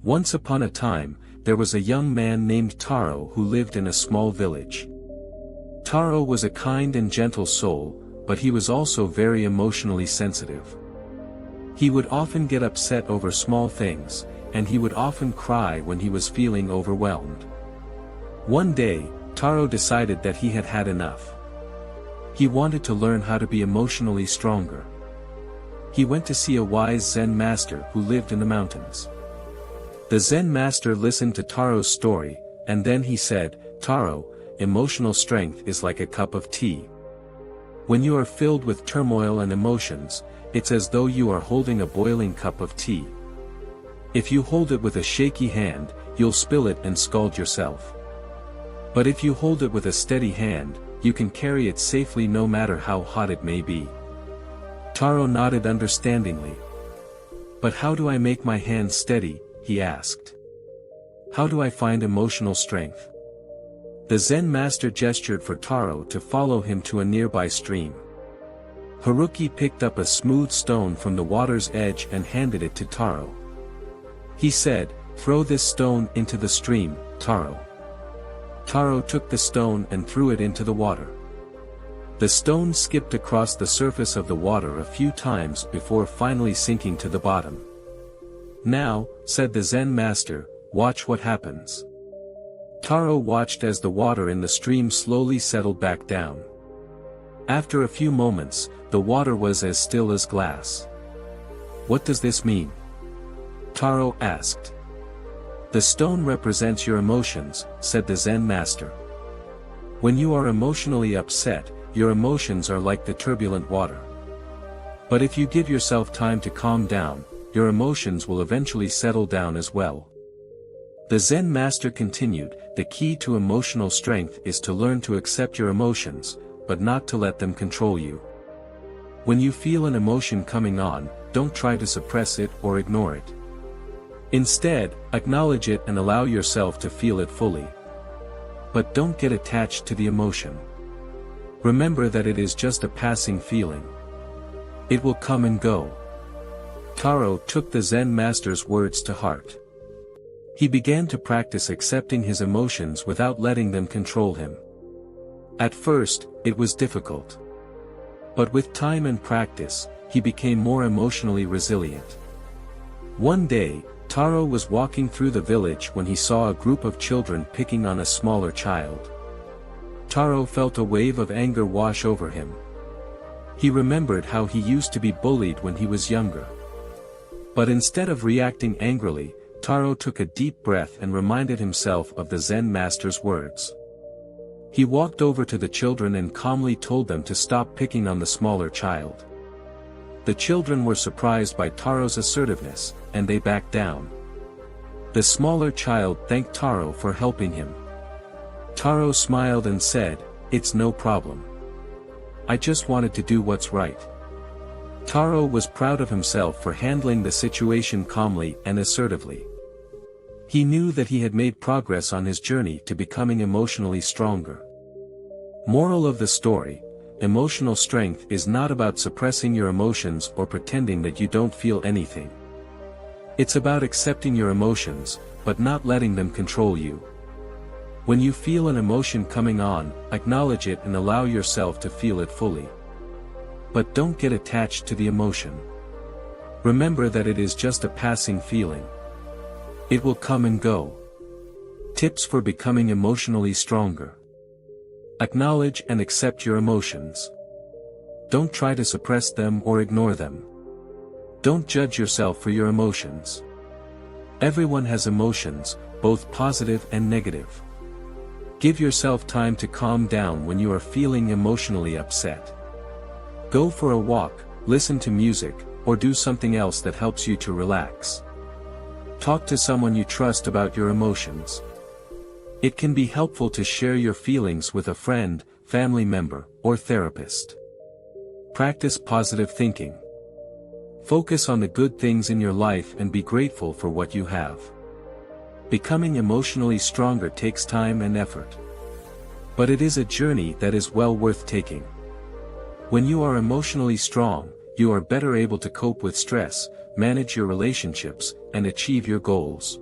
Once upon a time, there was a young man named Taro who lived in a small village. Taro was a kind and gentle soul, but he was also very emotionally sensitive. He would often get upset over small things, and he would often cry when he was feeling overwhelmed. One day, Taro decided that he had had enough. He wanted to learn how to be emotionally stronger. He went to see a wise Zen master who lived in the mountains. The Zen master listened to Taro's story, and then he said, "Taro, emotional strength is like a cup of tea. When you are filled with turmoil and emotions, it's as though you are holding a boiling cup of tea. If you hold it with a shaky hand, you'll spill it and scald yourself. But if you hold it with a steady hand, you can carry it safely no matter how hot it may be." Taro nodded understandingly. "But how do I make my hand steady?" he asked. "How do I find emotional strength?" The Zen master gestured for Taro to follow him to a nearby stream. Haruki picked up a smooth stone from the water's edge and handed it to Taro. He said, "Throw this stone into the stream, Taro." Taro took the stone and threw it into the water. The stone skipped across the surface of the water a few times before finally sinking to the bottom. "Now," said the Zen master, "watch what happens." Taro watched as the water in the stream slowly settled back down. After a few moments, the water was as still as glass. "What does this mean?" Taro asked. "The stone represents your emotions," said the Zen master. "When you are emotionally upset, your emotions are like the turbulent water. But if you give yourself time to calm down, your emotions will eventually settle down as well." The Zen master continued, "The key to emotional strength is to learn to accept your emotions, but not to let them control you. When you feel an emotion coming on, don't try to suppress it or ignore it. Instead, acknowledge it and allow yourself to feel it fully. But don't get attached to the emotion. Remember that it is just a passing feeling. It will come and go." Taro took the Zen master's words to heart. He began to practice accepting his emotions without letting them control him. At first, it was difficult. But with time and practice, he became more emotionally resilient. One day, Taro was walking through the village when he saw a group of children picking on a smaller child. Taro felt a wave of anger wash over him. He remembered how he used to be bullied when he was younger. But instead of reacting angrily, Taro took a deep breath and reminded himself of the Zen master's words. He walked over to the children and calmly told them to stop picking on the smaller child. The children were surprised by Taro's assertiveness, and they backed down. The smaller child thanked Taro for helping him. Taro smiled and said, "It's no problem. I just wanted to do what's right." Taro was proud of himself for handling the situation calmly and assertively. He knew that he had made progress on his journey to becoming emotionally stronger. Moral of the story: emotional strength is not about suppressing your emotions or pretending that you don't feel anything. It's about accepting your emotions, but not letting them control you. When you feel an emotion coming on, acknowledge it and allow yourself to feel it fully. But don't get attached to the emotion. Remember that it is just a passing feeling. It will come and go. Tips for becoming emotionally stronger. Acknowledge and accept your emotions. Don't try to suppress them or ignore them. Don't judge yourself for your emotions. Everyone has emotions, both positive and negative. Give yourself time to calm down when you are feeling emotionally upset. Go for a walk, listen to music, or do something else that helps you to relax. Talk to someone you trust about your emotions. It can be helpful to share your feelings with a friend, family member, or therapist. Practice positive thinking. Focus on the good things in your life and be grateful for what you have. Becoming emotionally stronger takes time and effort. But it is a journey that is well worth taking. When you are emotionally strong, you are better able to cope with stress, manage your relationships, and achieve your goals.